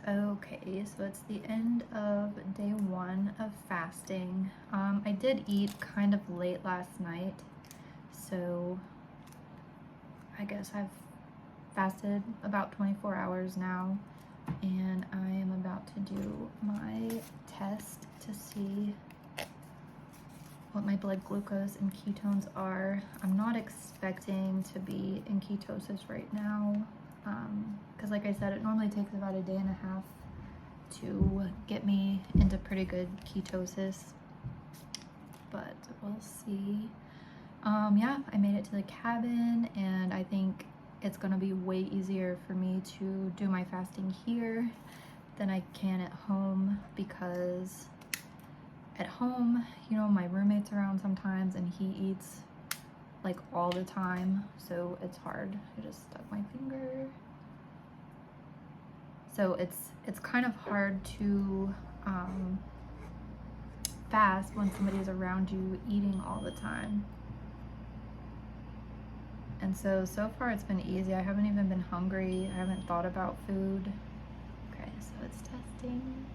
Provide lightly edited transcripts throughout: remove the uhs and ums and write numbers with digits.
Okay, so it's the end of day 1 of fasting. I did eat kind of late last night, so I guess I've fasted about 24 hours now, and I am about to do my test to see what my blood glucose and ketones are. I'm not expecting to be in ketosis right now, because like I said, it normally takes about a day and a half to get me into pretty good ketosis, but we'll see. Yeah, I made it to the cabin, and I think it's gonna be way easier for me to do my fasting here than I can at home, because at home, you know, my roommate's around sometimes and he eats like all the time, so it's hard. I just stuck my finger. So it's kind of hard to fast when somebody's around you eating all the time. And so far it's been easy. I haven't even been hungry. I haven't thought about food. Okay, so it's testing.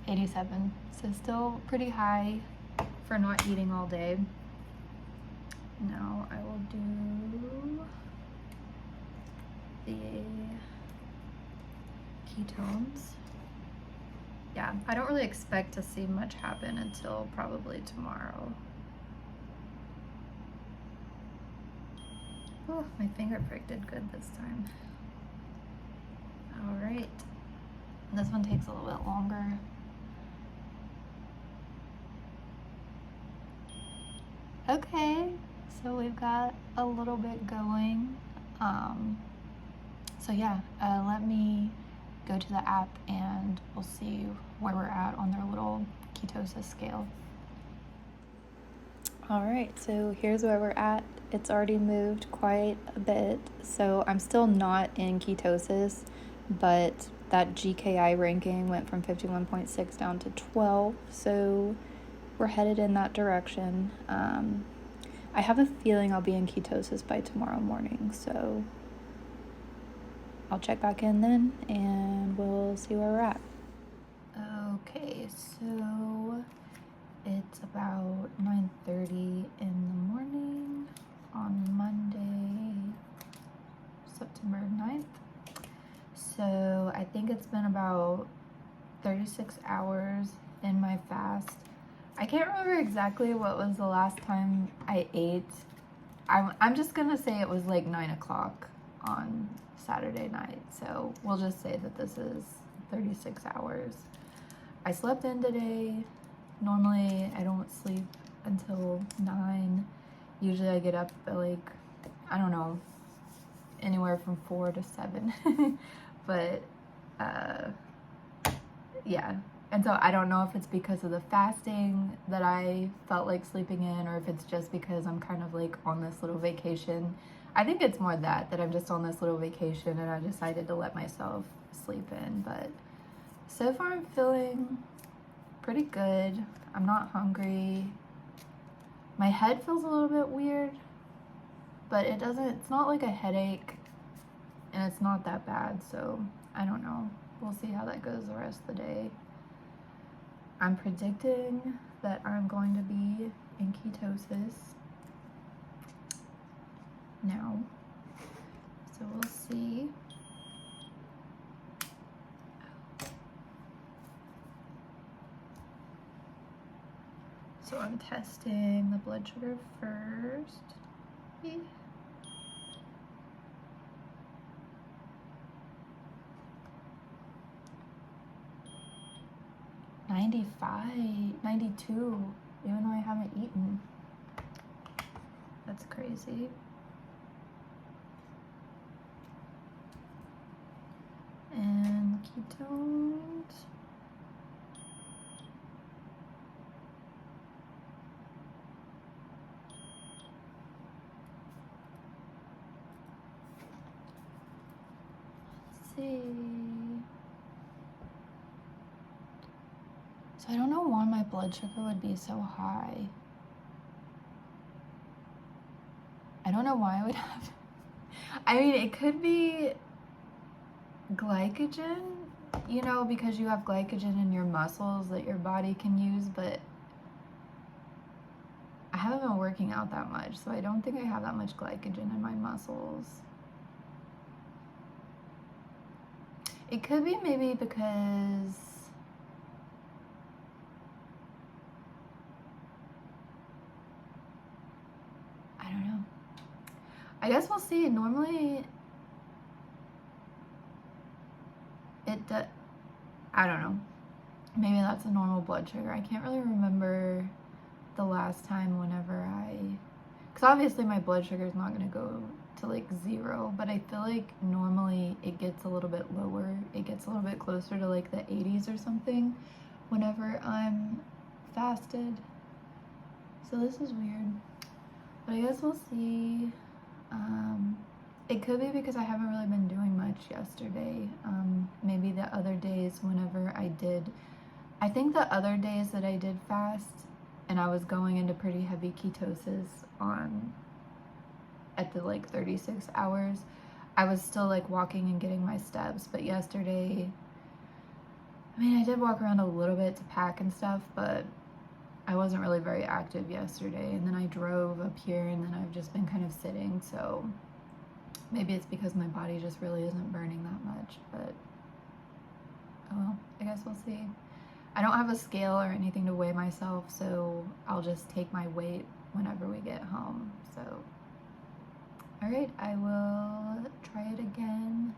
87, so still pretty high for not eating all day. Now I will do the ketones. Yeah, I don't really expect to see much happen until probably tomorrow. Oh, my finger prick did good this time. All right, this one takes a little bit longer. Okay, so we've got a little bit going. So yeah, let me go to the app and we'll see where we're at on their little ketosis scale. All right, so here's where we're at. It's already moved quite a bit, so I'm still not in ketosis, but that GKI ranking went from 51.6 down to 12, so we're headed in that direction. I have a feeling I'll be in ketosis by tomorrow morning, so I'll check back in then and we'll see where we're at. Okay, so it's about 9:30 in the morning on Monday, September 9th. So I think it's been about 36 hours in my fast. I can't remember exactly what was the last time I ate. I'm just gonna say it was like 9 o'clock on Saturday night. So we'll just say that this is 36 hours. I slept in today. Normally I don't sleep until 9. Usually I get up at like, I don't know, anywhere from 4 to 7. But yeah. And so I don't know if it's because of the fasting that I felt like sleeping in, or if it's just because I'm kind of like on this little vacation. I think it's more that I'm just on this little vacation and I decided to let myself sleep in. But so far I'm feeling pretty good. I'm not hungry. My head feels a little bit weird, but it's not like a headache, and it's not that bad, so I don't know. We'll see how that goes the rest of the day. I'm predicting that I'm going to be in ketosis now, so we'll see. So I'm testing the blood sugar first. 95, 92, even though I haven't eaten. That's crazy. And ketones. Let's see. So I don't know why my blood sugar would be so high. I don't know why I would have. I mean, it could be glycogen, you know, because you have glycogen in your muscles that your body can use, but I haven't been working out that much, so I don't think I have that much glycogen in my muscles. It could be maybe because I don't know. I guess we'll see. Normally I don't know. Maybe that's a normal blood sugar. I can't really remember the last time whenever because obviously my blood sugar is not going to go to like 0, but I feel like normally it gets a little bit lower. It gets a little bit closer to like the 80s or something whenever I'm fasted. So this is weird, but I guess we'll see. It could be because I haven't really been doing much yesterday. Maybe the other days whenever I think the other days that I did fast and I was going into pretty heavy ketosis at the like 36 hours, I was still like walking and getting my steps. But yesterday, I mean, I did walk around a little bit to pack and stuff, but I wasn't really very active yesterday. And then I drove up here and then I've just been kind of sitting, so maybe it's because my body just really isn't burning that much, but oh well, I guess we'll see. I don't have a scale or anything to weigh myself, so I'll just take my weight whenever we get home. So, all right, I will try it again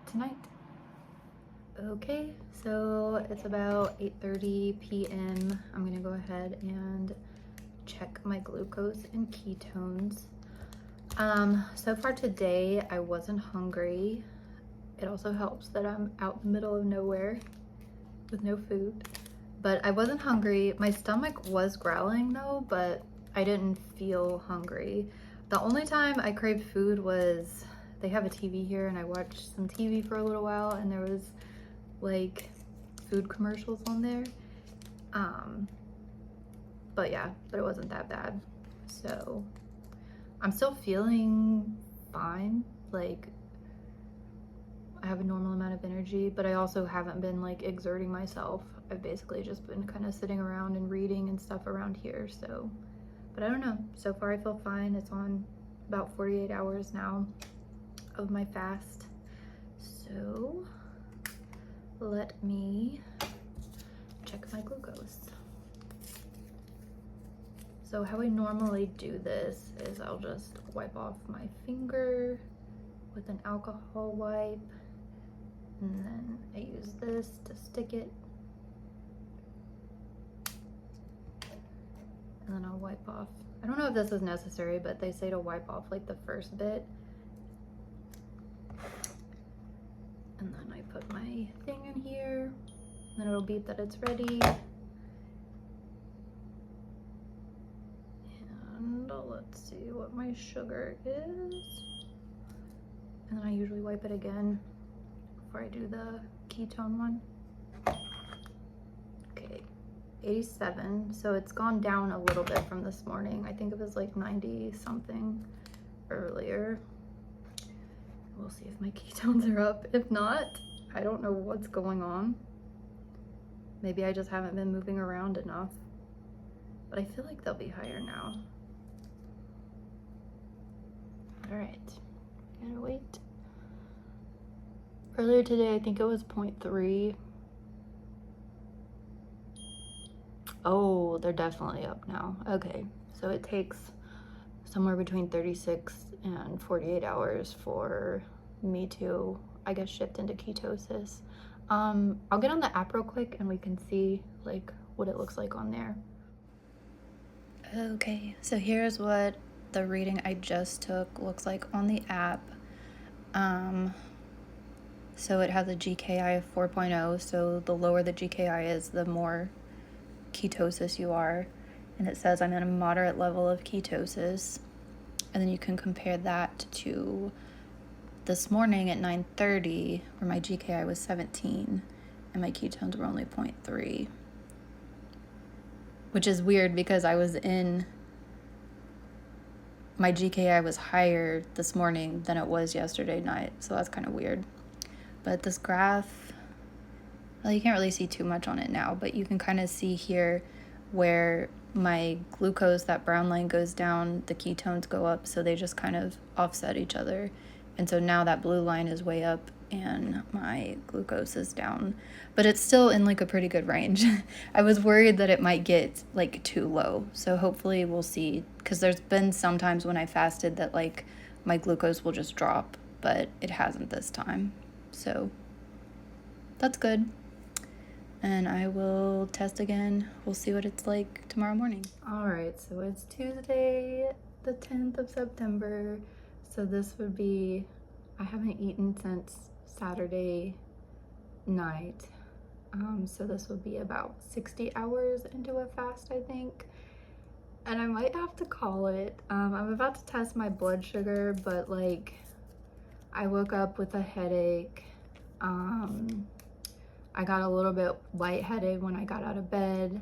tonight. Okay, so it's about 8:30 p.m. I'm gonna go ahead and check my glucose and ketones. So far today, I wasn't hungry. It also helps that I'm out in the middle of nowhere with no food, but I wasn't hungry. My stomach was growling though, but I didn't feel hungry. The only time I craved food was, they have a TV here and I watched some TV for a little while and there was like food commercials on there. But yeah, but it wasn't that bad. So I'm still feeling fine. Like I have a normal amount of energy, but I also haven't been like exerting myself. I've basically just been kind of sitting around and reading and stuff around here. So, but I don't know. So far I feel fine. It's on about 48 hours now of my fast. So let me check my glucose. So how I normally do this is I'll just wipe off my finger with an alcohol wipe, and then I use this to stick it, and then I'll wipe off. I don't know if this is necessary, but they say to wipe off like the first bit, and then I put my thing in here, and then it'll beep that it's ready. And let's see what my sugar is. And then I usually wipe it again before I do the ketone one. Okay, 87. So it's gone down a little bit from this morning. I think it was like 90 something earlier. We'll see if my ketones are up. If not, I don't know what's going on. Maybe I just haven't been moving around enough. But I feel like they'll be higher now. All right, gotta wait. Earlier today, I think it was 0.3. Oh, they're definitely up now. Okay, so it takes somewhere between 36 and 48 hours for me to, I guess, shift into ketosis. I'll get on the app real quick and we can see like what it looks like on there. Okay, so here's what the reading I just took looks like on the app. So it has a GKI of 4.0, so the lower the GKI is, the more ketosis you are. And it says I'm in a moderate level of ketosis. And then you can compare that to this morning at 9:30, where my GKI was 17 and my ketones were only 0.3. Which is weird because my GKI was higher this morning than it was yesterday night, so that's kind of weird. But this graph, well, you can't really see too much on it now, but you can kind of see here where my glucose, that brown line goes down, the ketones go up, so they just kind of offset each other. And so now that blue line is way up and my glucose is down, but it's still in like a pretty good range. I was worried that it might get like too low. So hopefully we'll see, because there's been some times when I fasted that like my glucose will just drop, but it hasn't this time. So that's good. And I will test again. We'll see what it's like tomorrow morning. All right, so it's Tuesday, the 10th of September. So this would be, I haven't eaten since Saturday night. So this would be about 60 hours into a fast, I think. And I might have to call it. I'm about to test my blood sugar, but like I woke up with a headache. I got a little bit lightheaded when I got out of bed,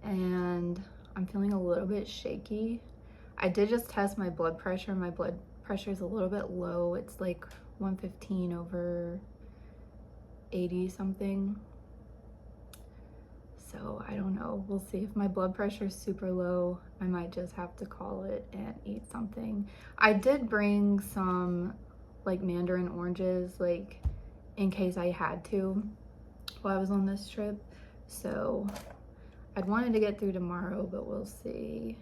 and I'm feeling a little bit shaky. I did just test my blood pressure. My blood pressure is a little bit low. It's like 115 over 80 something. So I don't know. We'll see. If my blood pressure is super low, I might just have to call it and eat something. I did bring some like mandarin oranges, like in case I had to while I was on this trip. So I'd wanted to get through tomorrow, but we'll see.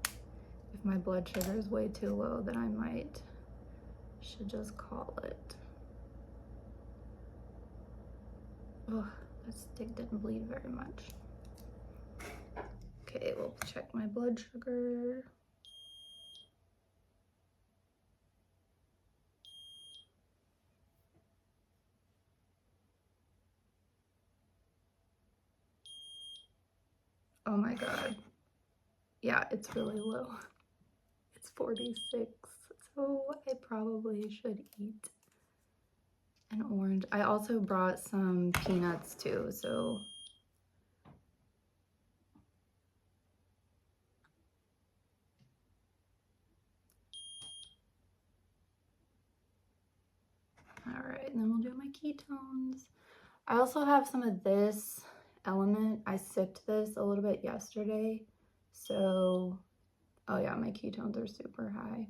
If my blood sugar is way too low, then I should just call it. Ugh, that stick didn't bleed very much. Okay, we'll check my blood sugar. Oh my God. Yeah, it's really low. It's 46. So I probably should eat an orange. I also brought some peanuts too, so. All right, and then we'll do my ketones. I also have some of this Element. I sipped this a little bit yesterday. So, oh yeah, my ketones are super high.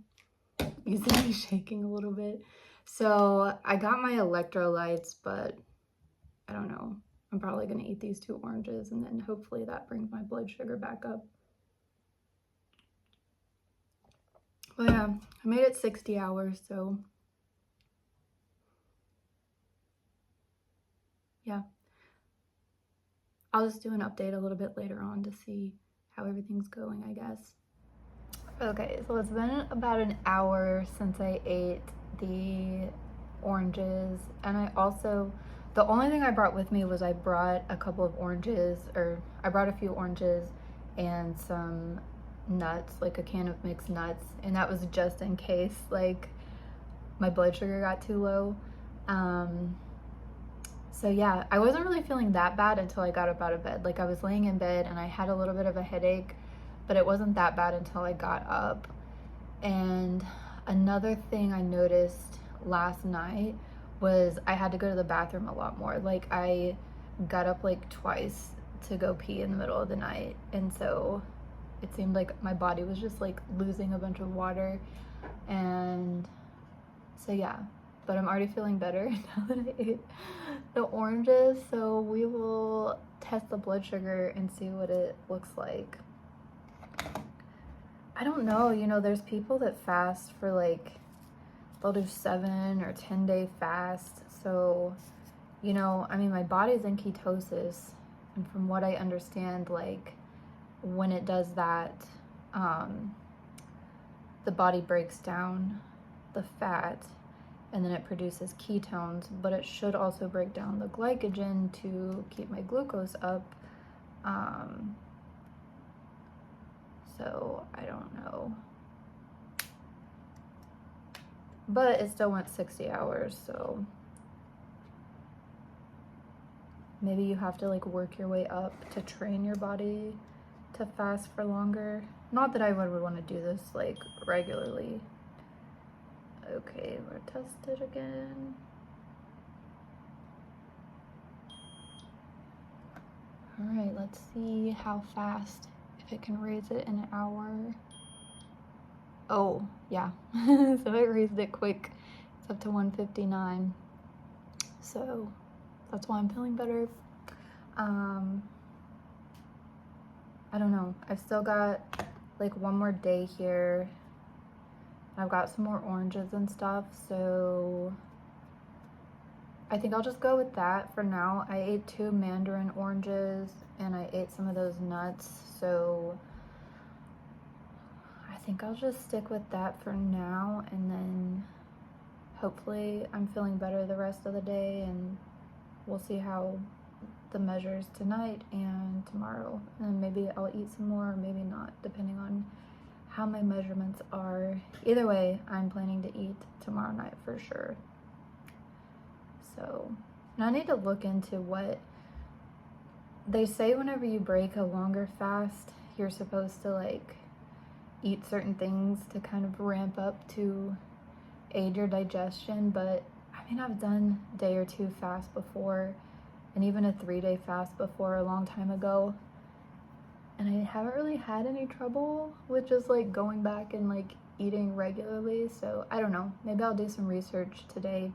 You see me shaking a little bit. So I got my electrolytes, but I don't know. I'm probably gonna eat these 2 oranges and then hopefully that brings my blood sugar back up. But yeah, I made it 60 hours, so yeah. I'll just do an update a little bit later on to see how everything's going, I guess. Okay, so it's been about an hour since I ate the oranges, and I also, the only thing I brought with me was I brought a couple of oranges, or I brought a few oranges and some nuts, like a can of mixed nuts, and that was just in case like my blood sugar got too low. So yeah, I wasn't really feeling that bad until I got up out of bed. Like I was laying in bed and I had a little bit of a headache, but it wasn't that bad until I got up. And another thing I noticed last night was I had to go to the bathroom a lot more. Like I got up like twice to go pee in the middle of the night. And so it seemed like my body was just like losing a bunch of water. And so yeah, but I'm already feeling better now that I ate the oranges. So we will test the blood sugar and see what it looks like. I don't know, you know, there's people that fast for like, they'll do 7 or 10-day fast. So, you know, I mean, my body's in ketosis. And from what I understand, like when it does that, the body breaks down the fat and then it produces ketones, but it should also break down the glycogen to keep my glucose up. So I don't know. But it still went 60 hours, so maybe you have to like work your way up to train your body to fast for longer. Not that I would want to do this like regularly. Okay, we're tested again. All right, let's see how fast, if it can raise it in an hour. Oh, yeah. So it raised it quick. It's up to 159. So that's why I'm feeling better. I don't know. I've still got like one more day here. I've got some more oranges and stuff, so I think I'll just go with that for now. I ate 2 mandarin oranges and I ate some of those nuts, so I think I'll just stick with that for now, and then hopefully I'm feeling better the rest of the day, and we'll see how the measures tonight and tomorrow, and then maybe I'll eat some more or maybe not, depending on how my measurements are. Either way, I'm planning to eat tomorrow night for sure. So, and I need to look into what they say. Whenever you break a longer fast, you're supposed to like eat certain things to kind of ramp up to aid your digestion, but I mean, I've done a day or 2 fast before, and even a 3-day fast before a long time ago, and I haven't really had any trouble with just like going back and like eating regularly. So I don't know, maybe I'll do some research today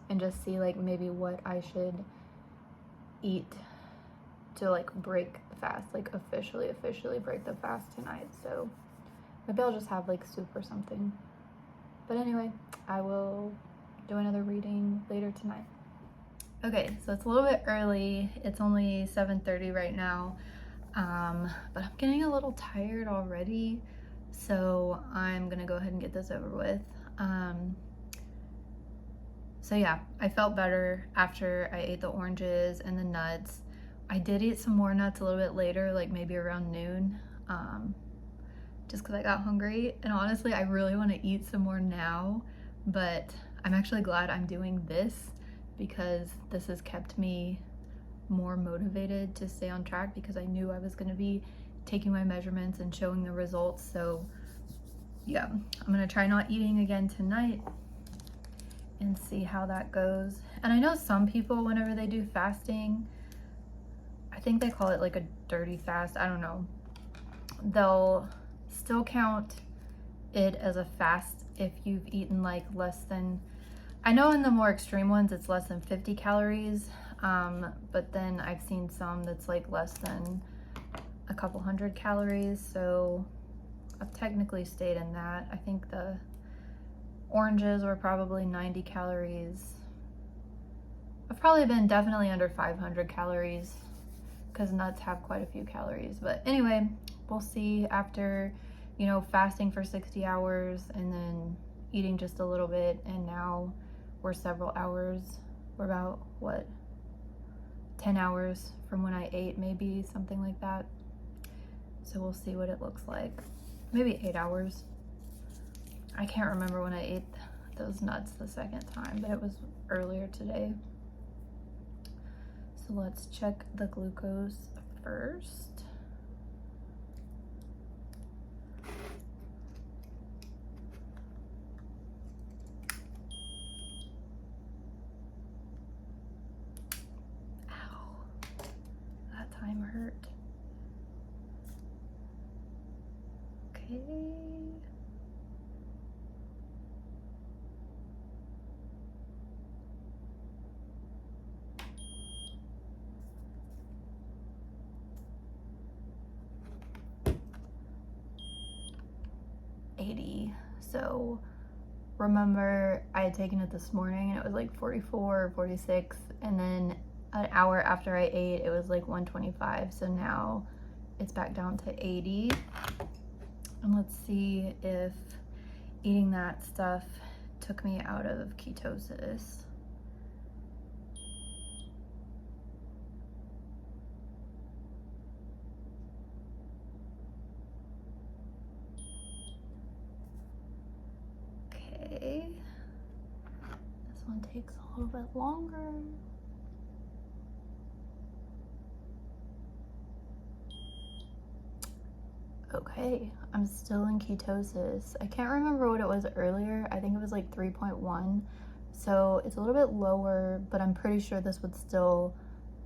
and just see like maybe what I should eat to like break the fast, like officially break the fast tonight. So maybe I'll just have like soup or something. But anyway, I will do another reading later tonight. Okay, so it's a little bit early. It's only 7:30 right now, but I'm getting a little tired already, so I'm gonna go ahead and get this over with. So yeah, I felt better after I ate the oranges and the nuts. I did eat some more nuts a little bit later, like maybe around noon, just because I got hungry. And honestly, I really want to eat some more now, but I'm actually glad I'm doing this because this has kept me more motivated to stay on track, because I knew I was going to be taking my measurements and showing the results. So yeah, I'm going to try not eating again tonight and see how that goes. And I know some people, whenever they do fasting, I think they call it like a dirty fast, I don't know, they'll still count it as a fast if you've eaten like less than, I know in the more extreme ones it's less than 50 calories, but then I've seen some that's like less than a couple hundred calories, so I've technically stayed in that. I think the oranges were probably 90 calories. I've probably been definitely under 500 calories because nuts have quite a few calories. But anyway, we'll see after, you know, fasting for 60 hours and then eating just a little bit, and now we're several hours. We're about, what, 10 hours from when I ate, maybe something like that. So we'll see what it looks like. Maybe 8 hours. I can't remember when I ate those nuts the second time, but it was earlier today. So let's check the glucose first. Ow, that time hurt. Okay. So remember I had taken it this morning and it was like 44 or 46, and then an hour after I ate it was like 125, so now it's back down to 80. And let's see if eating that stuff took me out of ketosis. Okay, this one takes a little bit longer. Okay, I'm still in ketosis. I can't remember what it was earlier. I think it was like 3.1. So it's a little bit lower, but I'm pretty sure this would still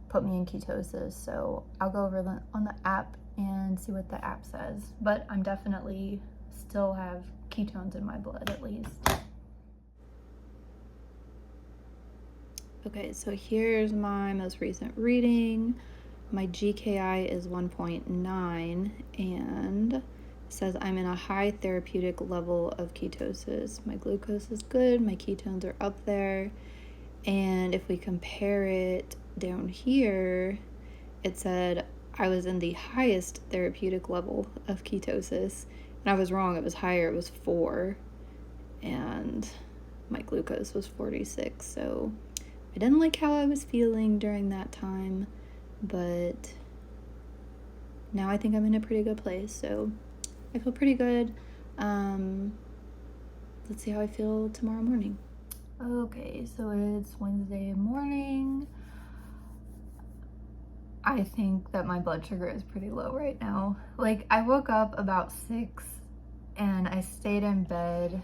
put me in ketosis. So I'll go over on the app and see what the app says. But I'm definitely still have ketones in my blood at least. Okay, so here's my most recent reading. My GKI is 1.9 and it says I'm in a high therapeutic level of ketosis. My glucose is good, my ketones are up there. And if we compare it down here, it said I was in the highest therapeutic level of ketosis. And I was wrong, it was higher, it was 4. And my glucose was 46. So I didn't like how I was feeling during that time, but now I think I'm in a pretty good place. So I feel pretty good. Let's see how I feel tomorrow morning. Okay, so it's Wednesday morning. I think that my blood sugar is pretty low right now. Like, I woke up about 6 and I stayed in bed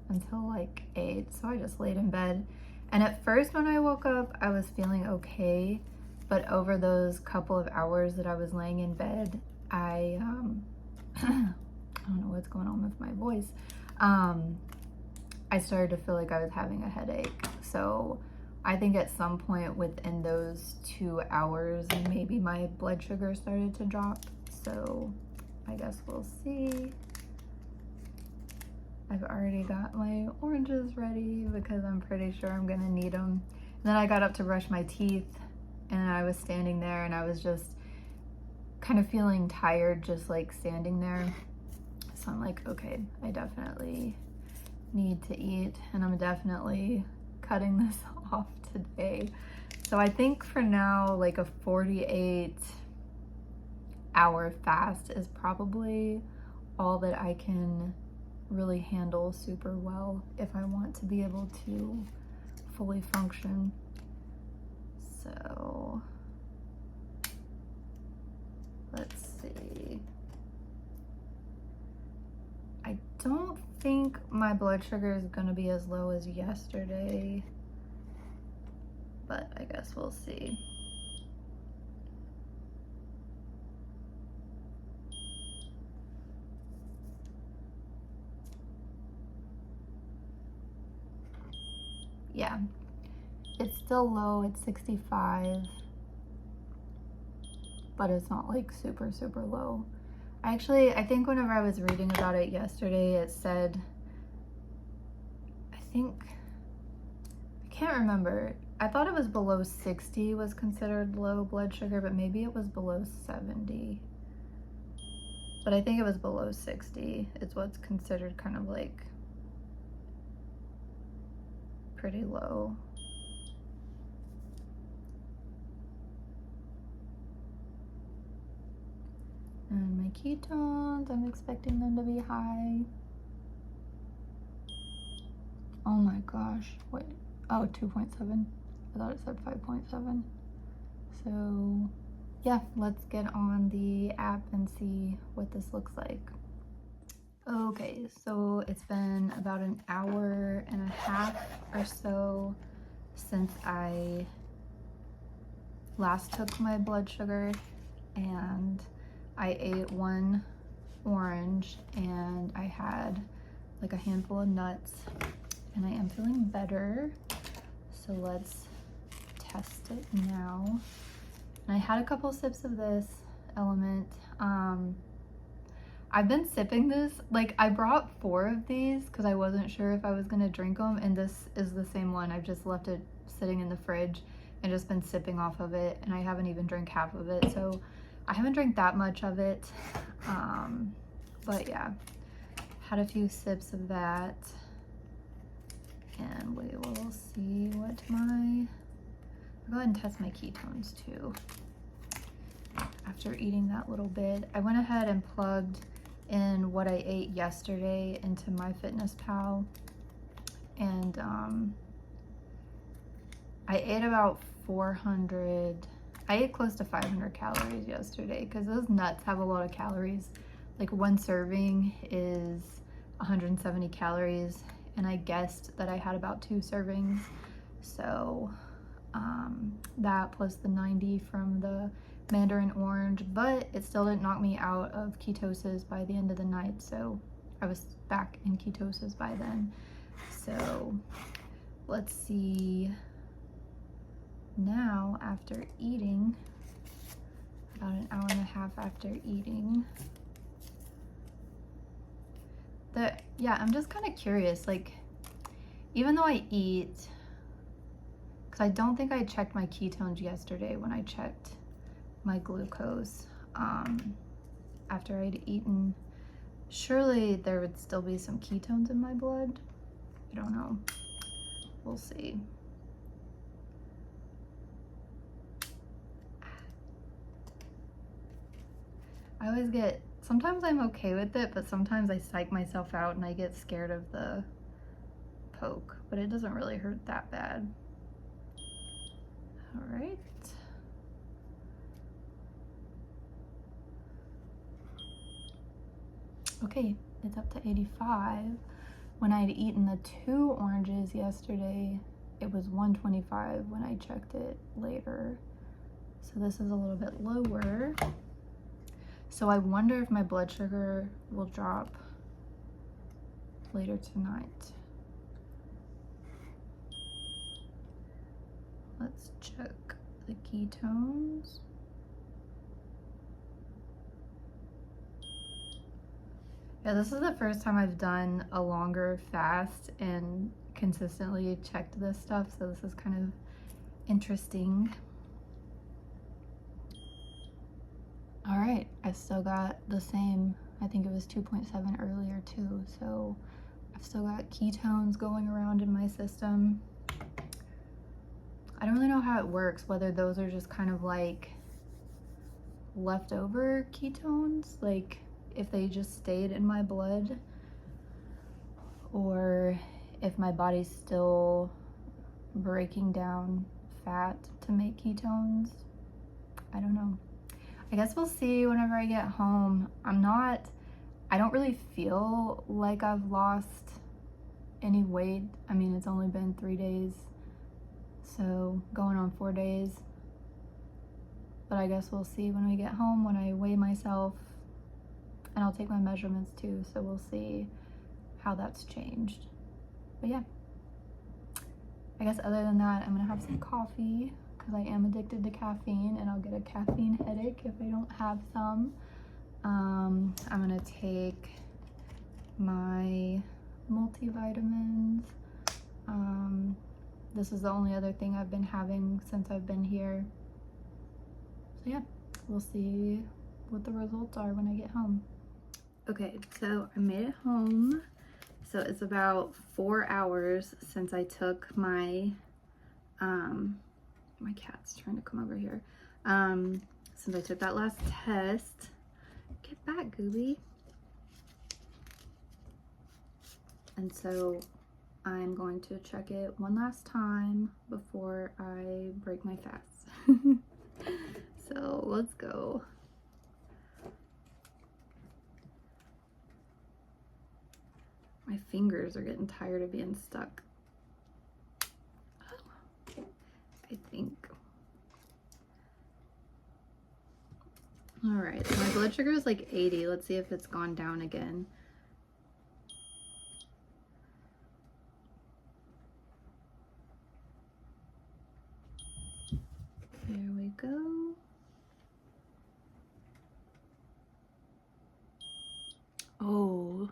until like 8, so I just laid in bed. And at first when I woke up, I was feeling okay, but over those couple of hours that I was laying in bed, I don't know what's going on with my voice. I started to feel like I was having a headache. So I think at some point within those 2 hours, maybe my blood sugar started to drop. So I guess we'll see. I've already got my oranges ready because I'm pretty sure I'm gonna need them. And then I got up to brush my teeth and I was standing there and I was just kind of feeling tired just like standing there. So I'm like, okay, I definitely need to eat and I'm definitely cutting this off today. So I think for now, like a 48-hour fast is probably all that I can really handle super well if I want to be able to fully function. So let's see. I don't think my blood sugar is going to be as low as yesterday, but I guess we'll see. Yeah, it's still low, it's 65, but it's not like super, super low. I think whenever I was reading about it yesterday, it said, I can't remember. I thought it was below 60 was considered low blood sugar, but maybe it was below 70. But I think it was below 60 is what's considered kind of like pretty low. And my ketones, I'm expecting them to be high. Oh my gosh, wait, oh, 2.7. I thought it said 5.7. So yeah, let's get on the app and see what this looks like. Okay, so it's been about an hour and a half or so since I last took my blood sugar, and I ate 1 orange and I had like a handful of nuts, and I am feeling better. So let's test it now. And I had a couple sips of this Element. I've been sipping this, like I brought 4 of these because I wasn't sure if I was gonna drink them, and this is the same one. I've just left it sitting in the fridge and just been sipping off of it, and I haven't even drank half of it, so I haven't drank that much of it. But yeah, had a few sips of that, and we will see what I'll go ahead and test my ketones too. After eating that little bit, I went ahead and plugged in what I ate yesterday into MyFitnessPal, and I ate about 400, I ate close to 500 calories yesterday because those nuts have a lot of calories. Like 1 serving is 170 calories, and I guessed that I had about 2 servings. So that plus the 90 from the mandarin orange, but it still didn't knock me out of ketosis by the end of the night, so I was back in ketosis by then. So let's see, now after eating, about an hour and a half after eating, yeah, I'm just kind of curious, like, even though I eat, because I don't think I checked my ketones yesterday when I checked my glucose after I'd eaten. Surely there would still be some ketones in my blood. I don't know. We'll see. I always get, sometimes I'm okay with it, but sometimes I psych myself out and I get scared of the poke, but it doesn't really hurt that bad. All right. Okay, it's up to 85. When I had eaten the 2 oranges yesterday, it was 125 when I checked it later. So this is a little bit lower. So I wonder if my blood sugar will drop later tonight. Let's check the ketones. Yeah, this is the first time I've done a longer fast and consistently checked this stuff, so this is kind of interesting. All right, I still got the same, I think it was 2.7 earlier too, so I've still got ketones going around in my system. I don't really know how it works, whether those are just kind of like leftover ketones, like if they just stayed in my blood, or if my body's still breaking down fat to make ketones. I don't know. I guess we'll see whenever I get home. I don't really feel like I've lost any weight. I mean, it's only been 3 days, so going on 4 days. But I guess we'll see when we get home, when I weigh myself, and I'll take my measurements too, so we'll see how that's changed. But yeah, I guess other than that, I'm gonna have some coffee because I am addicted to caffeine, and I'll get a caffeine headache if I don't have some. I'm gonna take my multivitamins. This is the only other thing I've been having since I've been here. So yeah, we'll see what the results are when I get home. Okay, so I made it home. So it's about 4 hours since I took my, my cat's trying to come over here. Since I took that last test. Get back, Gooby. And so I'm going to check it one last time before I break my fast. So let's go. My fingers are getting tired of being stuck. I think. All right, so my blood sugar is like 80. Let's see if it's gone down again. There we go. Oh,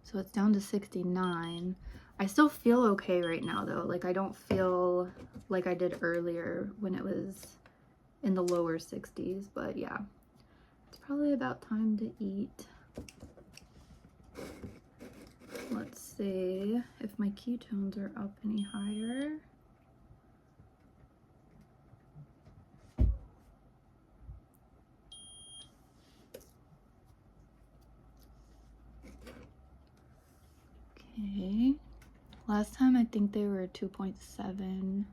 so it's down to 69. I still feel okay right now though. Like I don't feel like I did earlier when it was in the lower 60s, but yeah, it's probably about time to eat. Let's see if my ketones are up any higher. Okay, last time I think they were 2.7.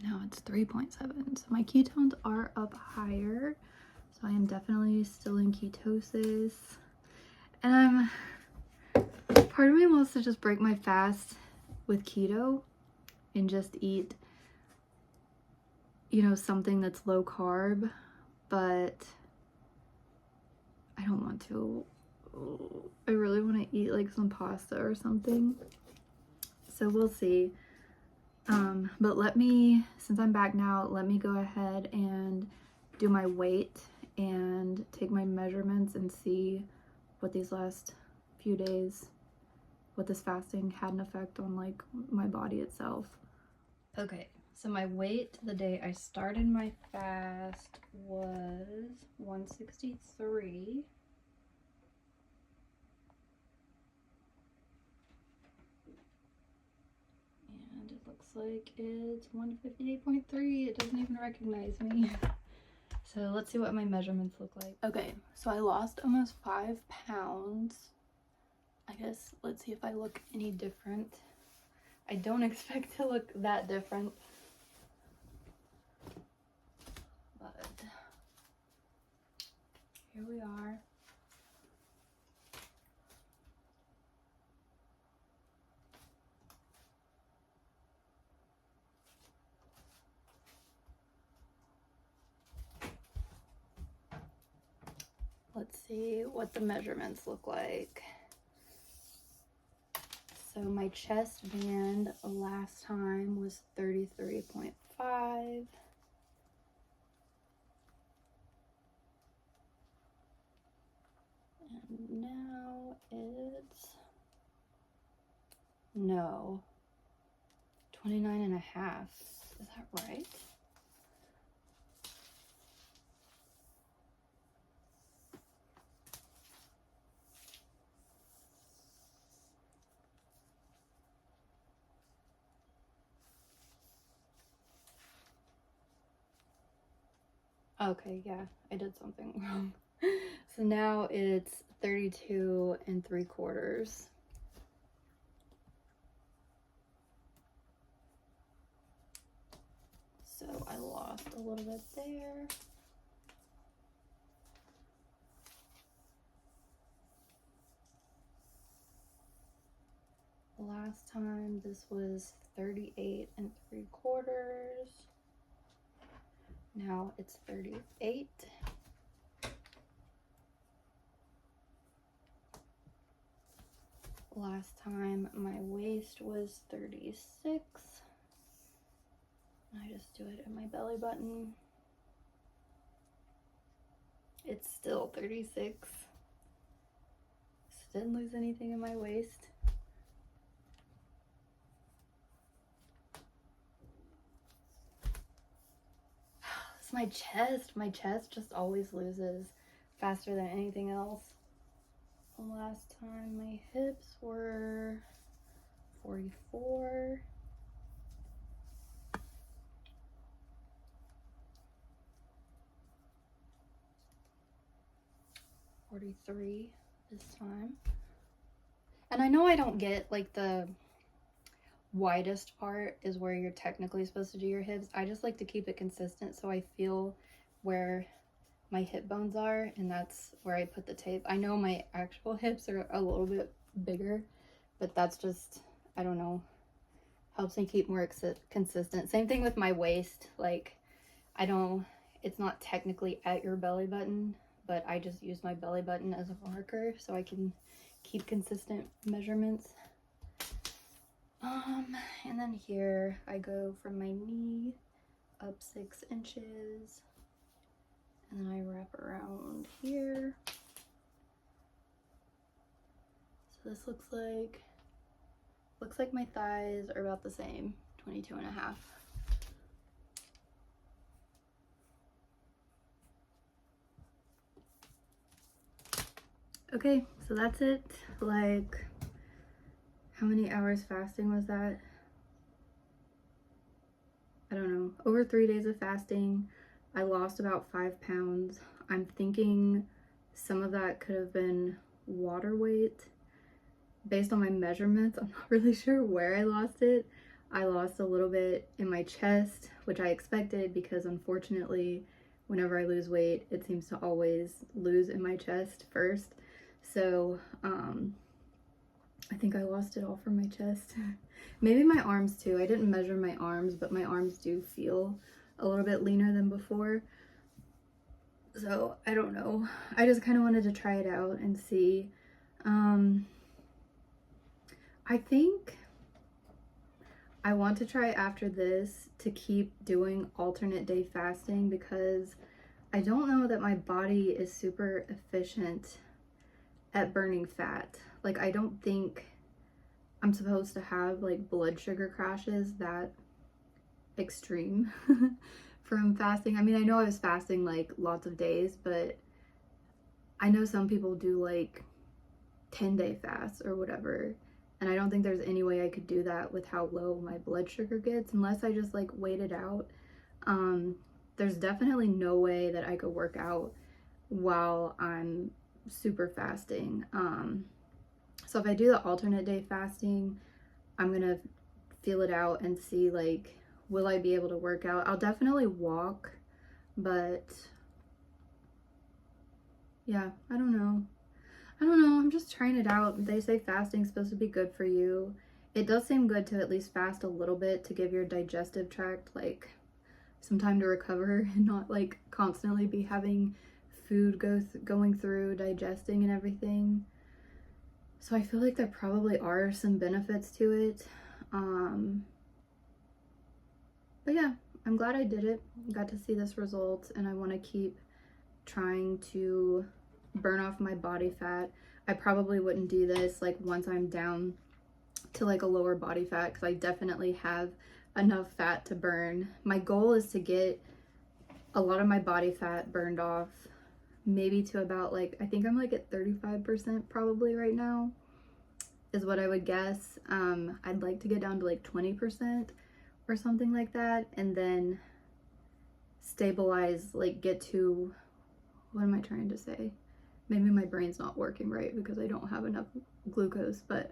Now it's 3.7. So my ketones are up higher. So I am definitely still in ketosis. And part of me wants to just break my fast with keto. and just eat, you know, something that's low carb, but I don't want to. I really want to eat like some pasta or something. So we'll see. But let me, since I'm back now, let me go ahead and do my weight and take my measurements and see what these last few days, what this fasting had an effect on like my body itself. Okay, so my weight the day I started my fast was 163. And it looks like it's 158.3. It doesn't even recognize me. So let's see what my measurements look like. Okay, so I lost almost 5 pounds. I guess let's see if I look any different. I don't expect to look that different. But here we are. Let's see what the measurements look like. So my chest band last time was 33.5. And now it's, no, 29.5. Is that right? Okay, yeah, I did something wrong. So now it's 32.75. So I lost a little bit there. Last time this was 38.75. Now it's 38. Last time my waist was 36. I just do it at my belly button. It's still 36. So didn't lose anything in my waist. It's my chest. My chest just always loses faster than anything else. Last time my hips were 44. $43 this time. And I know I don't get like the widest part is where you're technically supposed to do your hips. I just like to keep it consistent so I feel where my hip bones are, and that's where I put the tape. I know my actual hips are a little bit bigger, but that's just, I don't know, helps me keep more consistent. Same thing with my waist. Like, I don't, it's not technically at your belly button, but I just use my belly button as a marker so I can keep consistent measurements. And then here I go from my knee up 6 inches, and then I wrap around here. So this looks like my thighs are about the same, 22.5. Okay, so that's it. Like, how many hours fasting was that? I don't know, over 3 days of fasting. I lost about 5 pounds. I'm thinking some of that could have been water weight. Based on my measurements, I'm not really sure where I lost it. I lost a little bit in my chest, which I expected because unfortunately, whenever I lose weight, it seems to always lose in my chest first. So I think I lost it all from my chest. Maybe my arms too. I didn't measure my arms, but my arms do feel a little bit leaner than before. So I don't know. I just kind of wanted to try it out and see. I think I want to try after this to keep doing alternate day fasting because I don't know that my body is super efficient at burning fat. Like, I don't think I'm supposed to have like blood sugar crashes that extreme from fasting. I mean, I know I was fasting like lots of days, but I know some people do like 10-day fasts or whatever. And I don't think there's any way I could do that with how low my blood sugar gets unless I just like wait it out. There's definitely no way that I could work out while I'm super fasting. So if I do the alternate day fasting, I'm gonna feel it out and see like, will I be able to work out? I'll definitely walk, but yeah, I don't know. I'm just trying it out. They say fasting's supposed to be good for you. It does seem good to at least fast a little bit to give your digestive tract like some time to recover and not like constantly be having food going through, digesting and everything. So I feel like there probably are some benefits to it. But yeah, I'm glad I did it. Got to see this result, and I want to keep trying to burn off my body fat. I probably wouldn't do this like once I'm down to like a lower body fat because I definitely have enough fat to burn. My goal is to get a lot of my body fat burned off, maybe to about like, I think I'm like at 35% probably right now is what I would guess. I'd like to get down to like 20% or something like that, and then stabilize, like get to, what am I trying to say? Maybe my brain's not working right because I don't have enough glucose, but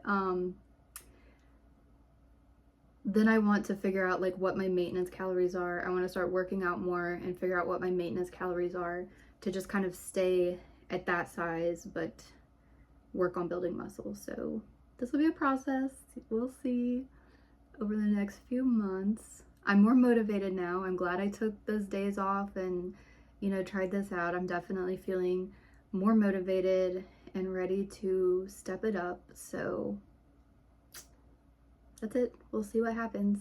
then I want to figure out like what my maintenance calories are. I want to start working out more and figure out what my maintenance calories are to just kind of stay at that size, but work on building muscle. So this will be a process. We'll see over the next few months. I'm more motivated now. I'm glad I took those days off and, you know, tried this out. I'm definitely feeling more motivated and ready to step it up. So that's it. We'll see what happens.